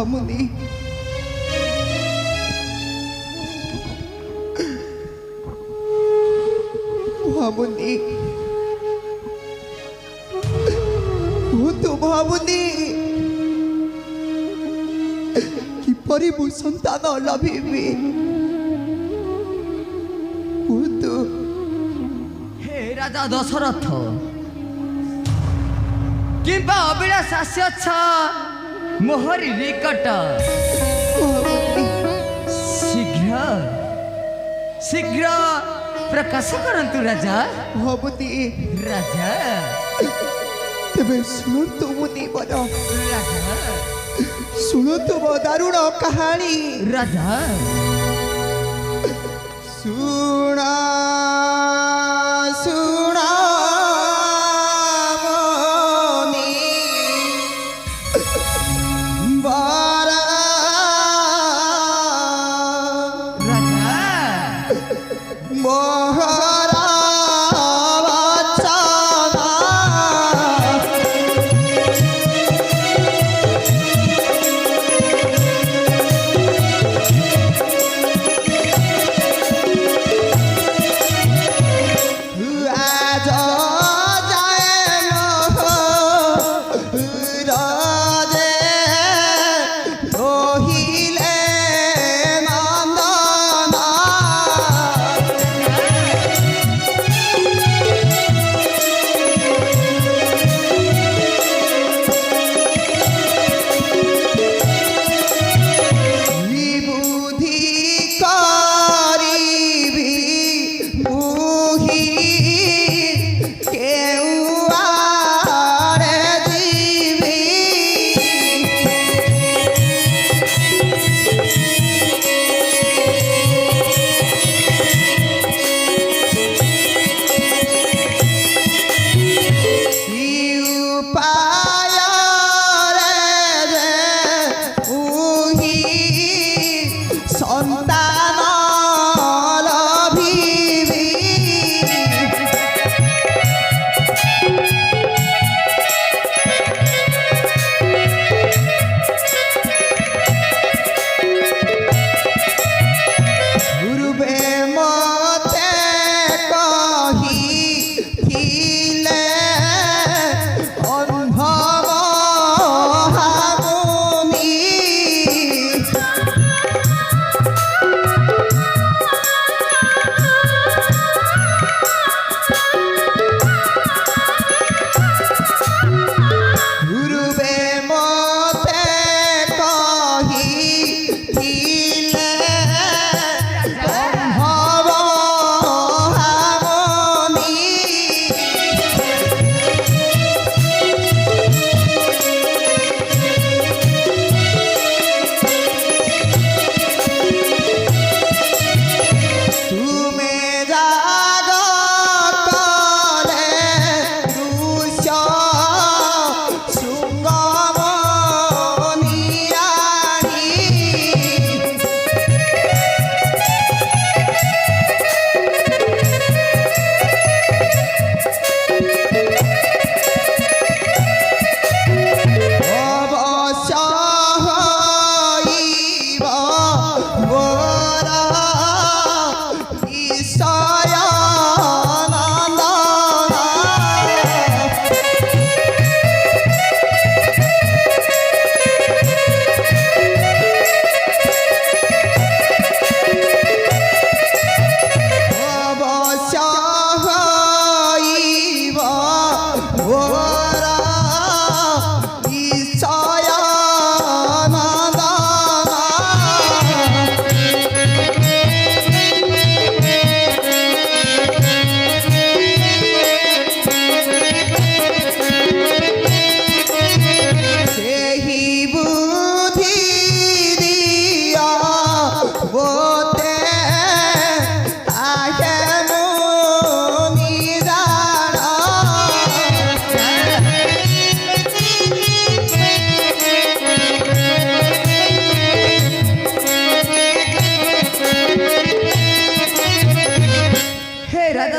महामुनि महामुनि महामुनि किपरि मु संतान लभिबि हे राजा दशरथ किंबा अभिलाषास्य छ मोहरी निकट शीघ्र शीघ्र प्रकाश करंतु राजा महामुनि राजा तेबे सुनतु मुनि बर राजा सुनतु मो दारुण कहानी राजा सुना सुना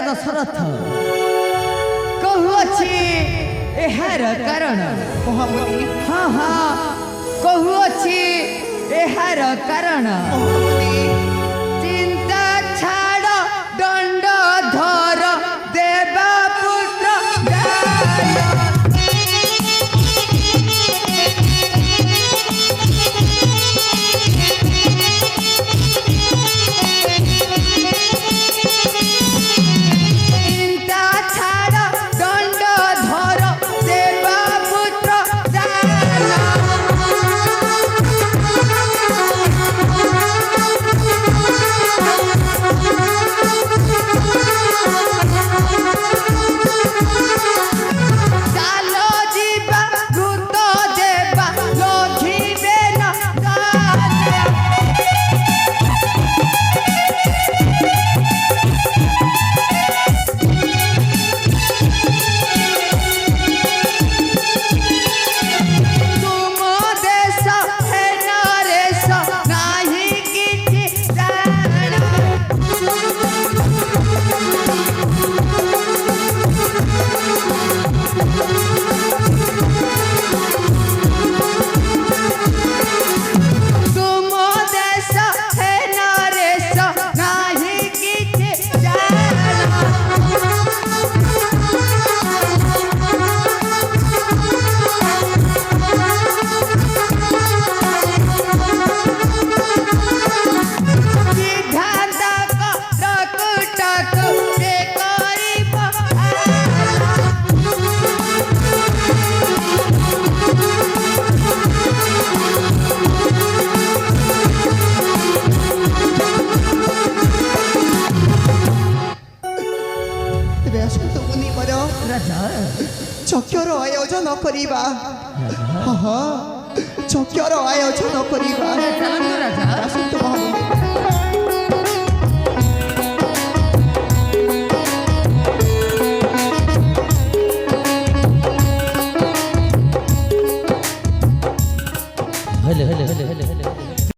दशरथ कहूँ कारण महामुनि हाँ हाँ କହୁଅଛି ଏହାର କାରଣ ମହାମୁନି ଚିନ୍ତା ଛାଡ଼ ଦଣ୍ଡ ଧର ଦେବା ପୁତ୍ର ଯାୟ। ଚିନ୍ତା ଛାଡ଼ ଦଣ୍ଡ ଧର ଦେବା ପୁତ୍ର ଯାୟ। ଚାଲ ଯିବା ଦ୍ରୁତ ଦେବା ଲଘିବେ ନା ଦାନ। ତୁମ ଦେଶ ହେ ନରେଶ ନାହିଁ କିଛି ଜାଣ। ତୁମ ଦେଶ ହେ ନରେଶ ନାହିଁ କିଛି ଜାଣ। ସିଦ୍ଧାନ୍ତକ ପ୍ରକୃତକୁ ସେ କରିବ ଆଳ। ତେବେ ଆସନ୍ତୁ ମୁନିବର ରାଜା ଯଜ୍ଞର ଆୟୋଜନ କରିବା। ହଁ ଯଜ୍ଞର ଆୟୋଜନ କରିବା। ଚାଲନ୍ତୁ ରାଜା। ଆସନ୍ତୁ